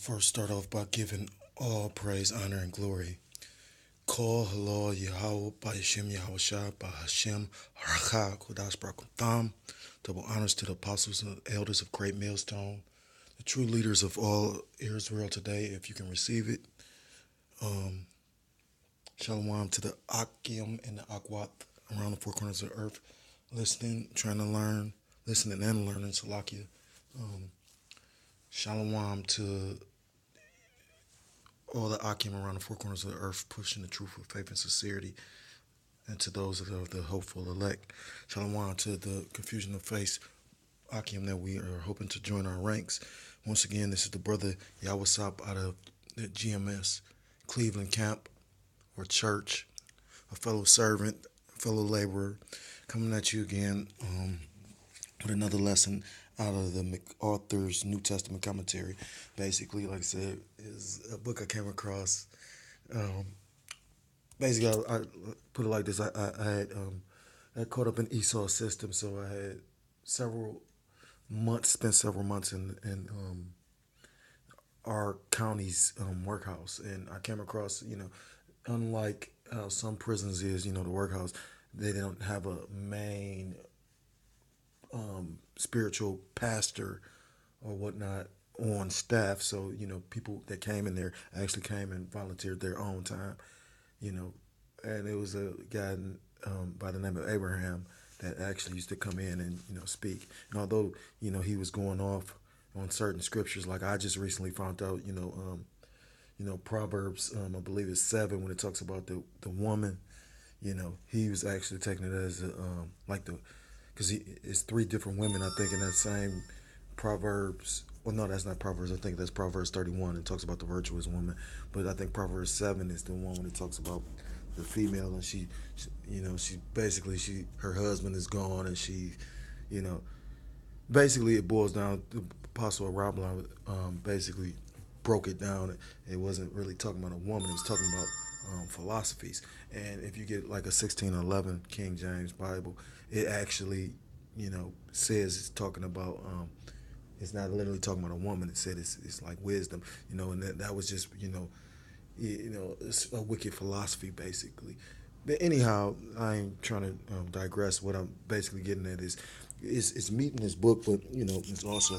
First, start off by giving all praise, honor, and glory. Call halal Yahweh by Hashem Yahweh Shah by Hashem Harachah Kodash Baruch. Double honors to the apostles and elders of Great Millstone, the true leaders of all Israel today, if you can receive it. Shalom to the Akim and the Akwat around the four corners of the earth, listening, trying to learn, listening and learning, Salakia. Shalom to all the Akim around the four corners of the earth, pushing the truth with faith and sincerity, and to those of the hopeful elect. Shalom to the confusion of faith, Akim, that we are hoping to join our ranks. Once again, this is the brother Yawasap out of the GMS Cleveland camp or church, a fellow servant, a fellow laborer, coming at you again with another lesson out of the MacArthur's New Testament commentary. Basically, like I said, is a book I came across. Basically, I put it like this: I had caught up in Esau's system, so I had spent several months in our county's workhouse, and I came across, unlike how some prisons is, the workhouse, they don't have a main spiritual pastor or whatnot on staff. So, people that came in there actually came and volunteered their own time, and it was a guy by the name of Abraham that actually used to come in and, speak. And although, he was going off on certain scriptures, like I just recently found out, Proverbs, I believe it's 7, when it talks about the woman, he was actually taking it as because it's 3 different women, I think, in that same Proverbs. Well, no, that's not Proverbs. I think that's Proverbs 31. It talks about the virtuous woman. But I think Proverbs 7 is the one when it talks about the female, and she basically, her husband is gone, and she, basically it boils down. The Apostle Rabban basically broke it down. It wasn't really talking about a woman. It was talking about philosophies. And if you get like a 1611 King James Bible, it actually, says it's talking about, it's not literally talking about a woman. It said it's like wisdom, and that was just, it's a wicked philosophy, basically. But anyhow, I ain't trying to digress. What I'm basically getting at is it's meeting this book, but, it's also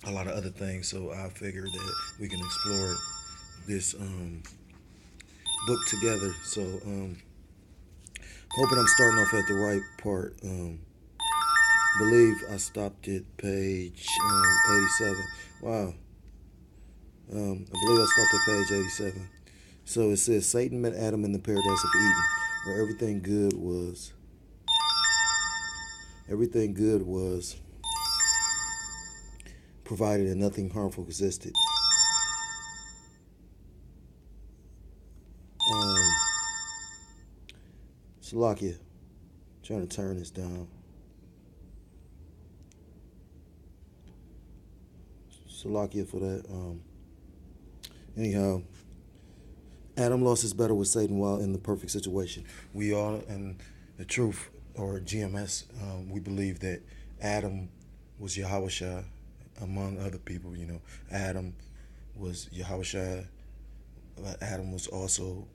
a lot of other things. So I figured that we can explore this book together. So hoping I'm starting off at the right part. Believe I stopped at page 87. Wow. I believe I stopped at page 87. So it says, Satan met Adam in the paradise of Eden, where everything good was provided and nothing harmful existed. Salakia, trying to turn this down. Salakia for that. Anyhow, Adam lost his battle with Satan while in the perfect situation. We all, in the truth, or GMS, we believe that Adam was Yahweh among other people. Adam was Yahweh. Adam was also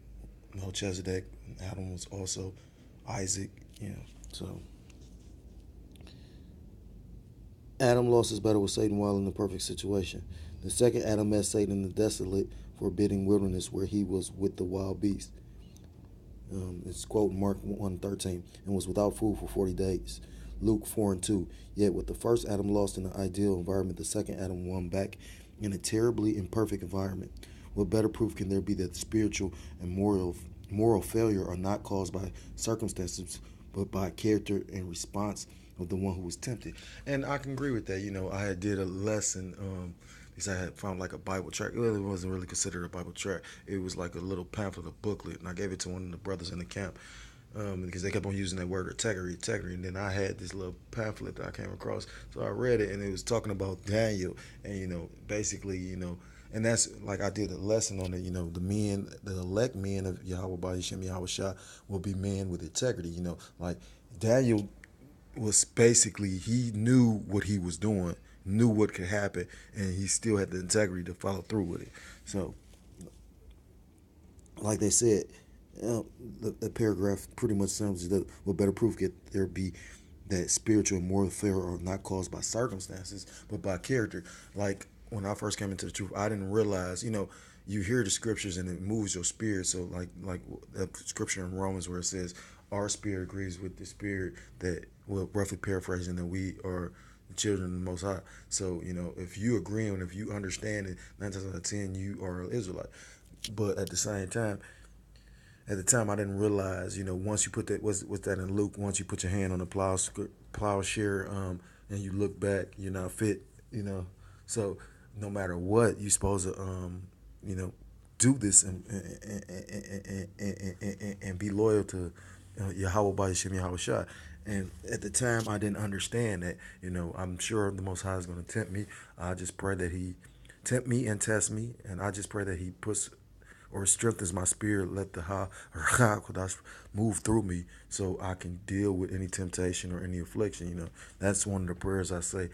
Melchizedek. Adam was also Isaac. So Adam lost his battle with Satan while in the perfect situation. The second Adam met Satan in the desolate, forbidding wilderness where he was with the wild beasts. It's quoting Mark 1:13, and was without food for 40 days. Luke 4:2. Yet with the first Adam lost in the ideal environment, the second Adam won back in a terribly imperfect environment. What better proof can there be that the spiritual and moral failure are not caused by circumstances, but by character and response of the one who was tempted? And I can agree with that. I had did a lesson, because I had found like a Bible tract. It really wasn't really considered a Bible tract. It was like a little pamphlet, a booklet, and I gave it to one of the brothers in the camp, because they kept on using that word integrity, and then I had this little pamphlet that I came across. So I read it, and it was talking about Daniel, and basically, and that's like I did a lesson on it. The elect men of Yahweh by Hashem Yahweh Shah will be men with integrity. Like Daniel was basically, he knew what he was doing. knew what could happen, and he still had the integrity to follow through with it. So, like they said, uh, the paragraph pretty much sums it up. What better proof could there be that spiritual and moral failure are not caused by circumstances, but by character? Like when I first came into the truth, I didn't realize, you hear the scriptures and it moves your spirit. So like that scripture in Romans where it says, our spirit agrees with the spirit that, well, roughly paraphrasing, that we are the children of the Most High. So, if you agree and if you understand it, 9 times out of 10, you are an Israelite. But at the same time, at the time, I didn't realize, once you put that, what's that in Luke? Once you put your hand on the plowshare, and you look back, you're not fit, So no matter what, you're supposed to, do this and be loyal to Yahweh by Hashem Yahweh Shai. And at the time, I didn't understand that. I'm sure the Most High is going to tempt me. I just pray that He tempt me and test me, and I just pray that He puts or strengthens my spirit. Let the Kodash move through me so I can deal with any temptation or any affliction. That's one of the prayers I say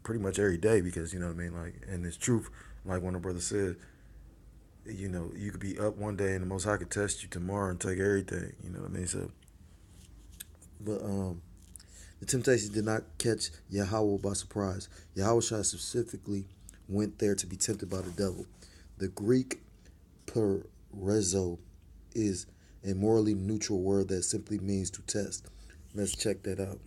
pretty much every day, because you know what I mean. Like, and it's truth. Like one of the brothers said, you could be up one day and the Most High could test you tomorrow and take everything. You know what I mean? So, but the temptation did not catch Yahweh by surprise. Yahweh specifically went there to be tempted by the devil. The Greek perezo is a morally neutral word that simply means to test. Let's check that out.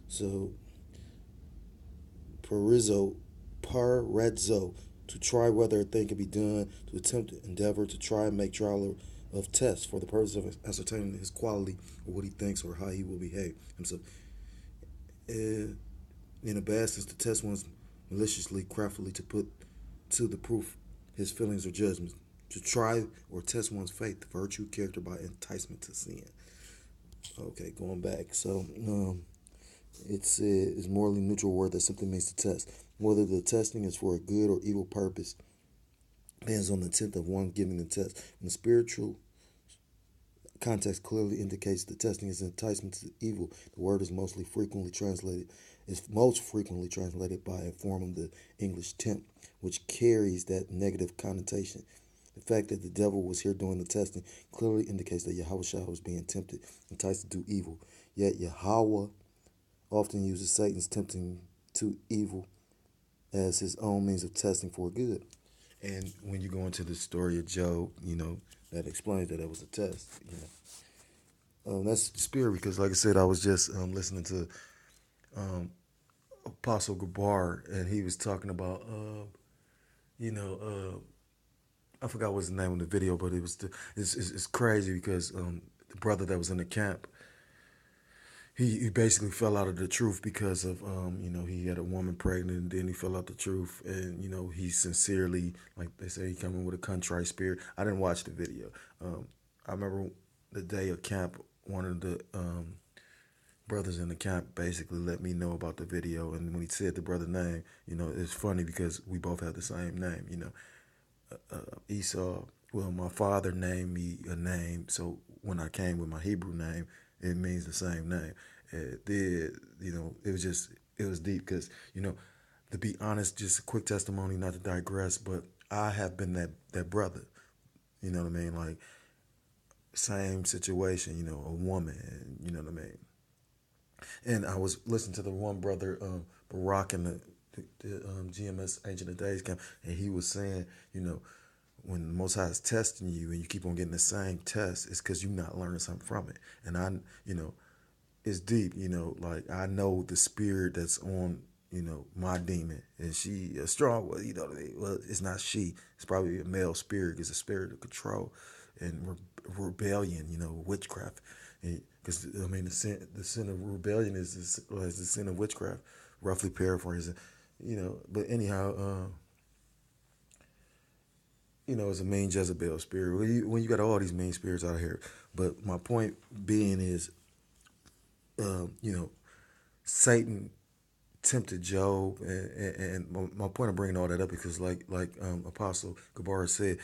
So, perezo, to try whether a thing can be done, to attempt to endeavor, to try and make trial of tests for the purpose of ascertaining his quality or what he thinks or how he will behave himself. In a bad sense, to test one's maliciously, craftily, to put to the proof his feelings or judgments, to try or test one's faith, virtue, character by enticement to sin. Okay, going back. So, it's morally neutral word that simply means to test. Whether the testing is for a good or evil purpose depends on the intent of one giving the test. In the spiritual context clearly indicates the testing is enticement to evil. The word is most frequently translated by a form of the English tempt, which carries that negative connotation. The fact that the devil was here doing the testing clearly indicates that Yahweh Shah was being tempted, enticed to do evil. Yet Yahweh often uses Satan's tempting to evil as his own means of testing for good. And when you go into the story of Job, that explains that it was a test. That's the spirit, because, like I said, I was just listening to Apostle Gabar, and he was talking about, I forgot what's the name of the video, but it's crazy because the brother that was in the camp, he basically fell out of the truth because of he had a woman pregnant, and then he fell out the truth, and he sincerely, like they say, he coming with a contrite spirit. I didn't watch the video. I remember the day of camp, one of the brothers in the camp basically let me know about the video, and when he said the brother name, it's funny because we both have the same name. Esau. Well, my father named me a name, so when I came with my Hebrew name, it means the same name. It was deep because, to be honest, just a quick testimony, not to digress, but I have been that brother. You know what I mean? Like, same situation, a woman, you know what I mean? And I was listening to the one brother, Barack, in the GMS Ancient of Days camp, and he was saying, when the Most High is testing you and you keep on getting the same test, it's because you're not learning something from it. And it's deep, like I know the spirit that's on, my demon, and she a strong, well, it's not she, it's probably a male spirit. It's a spirit of control and rebellion, witchcraft. Because the sin of rebellion is the sin of witchcraft, roughly paraphrasing, But anyhow, it's a mean Jezebel spirit. When you got all these mean spirits out here. But my point being is, Satan tempted Job, and my point of bringing all that up because, like Apostle Gabar said,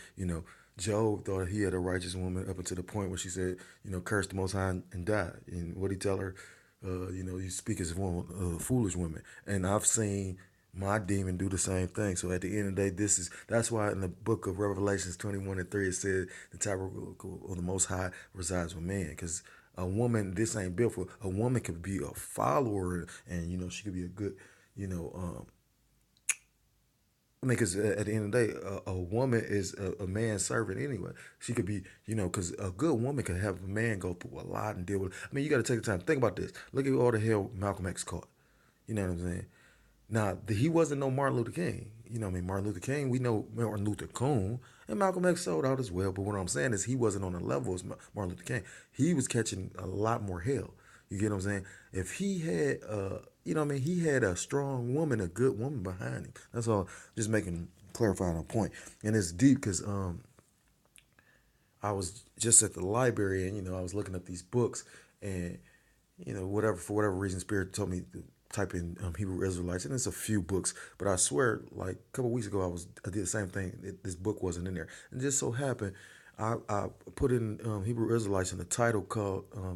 Job thought he had a righteous woman up until the point where she said, curse the Most High and die. And what he tell her, you speak as one foolish woman. And I've seen my demon do the same thing. So at the end of the day, that's why in the book of Revelations 21:3 it said the tabernacle of the Most High resides with man. Because a woman, this ain't built for a woman could be a follower, and she could be a good, you know, I mean, because at the end of the day, a woman is a man's servant anyway. She could be, because a good woman could have a man go through a lot and deal with it. I mean, you got to take the time. Think about this. Look at all the hell Malcolm X caught. You know what I'm saying? Now, he wasn't no Martin Luther King. You know what I mean? Martin Luther King, we know Martin Luther King, and Malcolm X sold out as well. But what I'm saying is he wasn't on the level as Martin Luther King. He was catching a lot more hell. You get what I'm saying? If he had, he had a strong woman, a good woman behind him. That's all. Just making, clarifying a point. And it's deep because I was just at the library and, I was looking up these books and, for whatever reason, Spirit told me to type in Hebrew Israelites, and it's a few books, but I swear, like a couple weeks ago, I did the same thing. This book wasn't in there, and just so happened, I put in Hebrew Israelites, and the title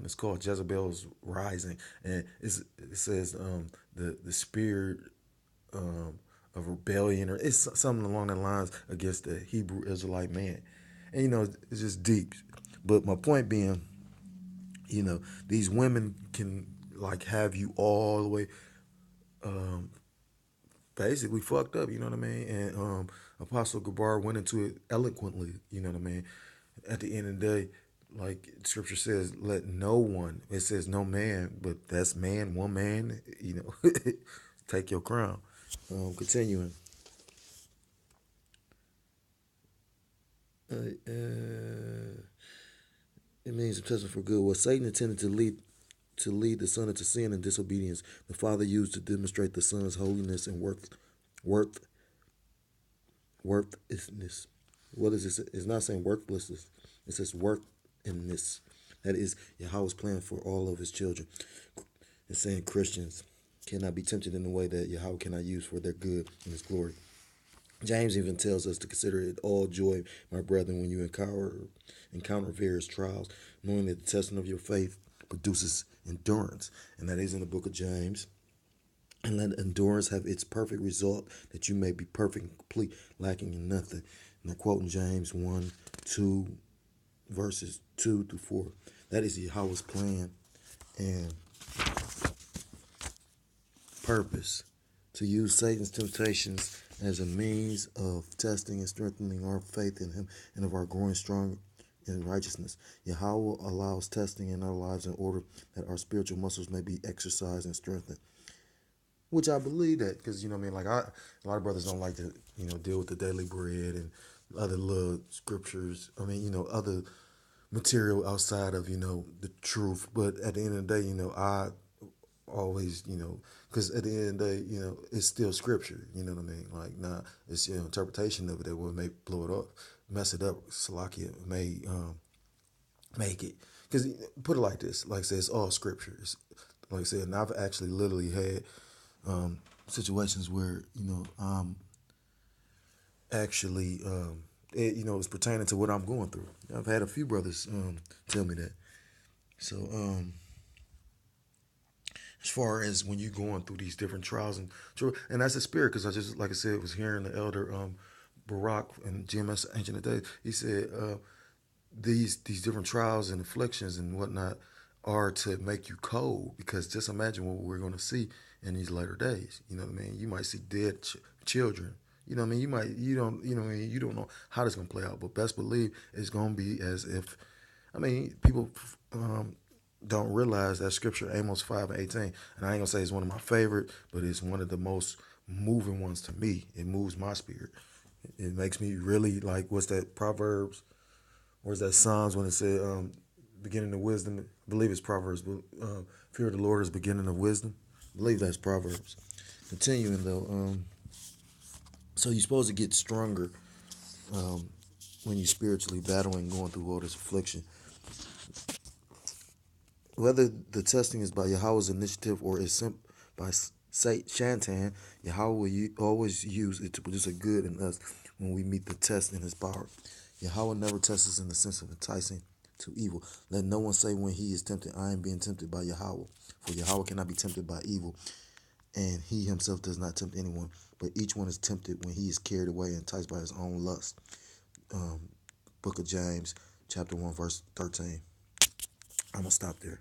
it's called Jezebel's Rising, and it says the spirit of rebellion, or it's something along the lines against the Hebrew Israelite man, and it's just deep. But my point being, these women can like have you all the way basically fucked up, you know what I mean? And Apostle Gabar went into it eloquently, you know what I mean? At the end of the day, like scripture says, let no one, it says no man, but that's man, one man, take your crown. Continuing. It means testing for good. What Satan intended to lead the son into sin and disobedience, the Father used to demonstrate the Son's holiness and worth worthlessness. What is this? It's not saying worthlessness. It says worthiness. That is Yahweh's plan for all of his children. It's saying Christians cannot be tempted in a way that Yahweh cannot use for their good and his glory. James even tells us to consider it all joy, my brethren, when you encounter various trials, knowing that the testing of your faith produces endurance. And that is in the book of James. And let endurance have its perfect result, that you may be perfect and complete, lacking in nothing. And I quote in James 1, 2, verses 2 to 4. That is Yahweh's plan and purpose, to use Satan's temptations as a means of testing and strengthening our faith in him and of our growing strong in righteousness. Yahweh allows testing in our lives in order that our spiritual muscles may be exercised and strengthened. Which I believe that, because, like a lot of brothers don't like to, deal with the daily bread and other little scriptures. Other material outside of, the truth. But at the end of the day, I always, because at the end of the day, it's still scripture. You know what I mean? Like, nah, it's your interpretation of it that will make blow it up, mess it up. Salakia may make it. Because put it like this, like I said, it's all scripture. It's, like I said, and I've actually literally had situations where I'm actually it's pertaining to what I'm going through. I've had a few brothers tell me that. So as far as when you're going through these different trials and that's the spirit, because I just, like I said, was hearing the elder Barak and GMS Ancient of Days. He said these different trials and afflictions and whatnot are to make you cold, because just imagine what we're going to see in these later days. You know what I mean? You might see dead children. You know what I mean? You don't know how this going to play out, but best believe it's going to be as if, people don't realize that scripture, Amos 5:18, and I ain't going to say it's one of my favorite, but it's one of the most moving ones to me. It moves my spirit. It makes me really like, what's that, Proverbs? Where's that Psalms when it said, beginning of wisdom? I believe it's Proverbs, but fear of the Lord is beginning of wisdom. I believe that's Proverbs. Continuing though, so you're supposed to get stronger when you're spiritually battling, going through all this affliction. Whether the testing is by Yahweh's initiative or is sent by Shantan, Yahweh will always use it to produce a good in us when we meet the test in his power. Yahweh never tests us in the sense of enticing to evil. Let no one say when he is tempted, I am being tempted by Yahweh. For Yahweh cannot be tempted by evil, and he himself does not tempt anyone. But each one is tempted when he is carried away and enticed by his own lust. Book of James, chapter 1, verse 13. I'm going to stop there.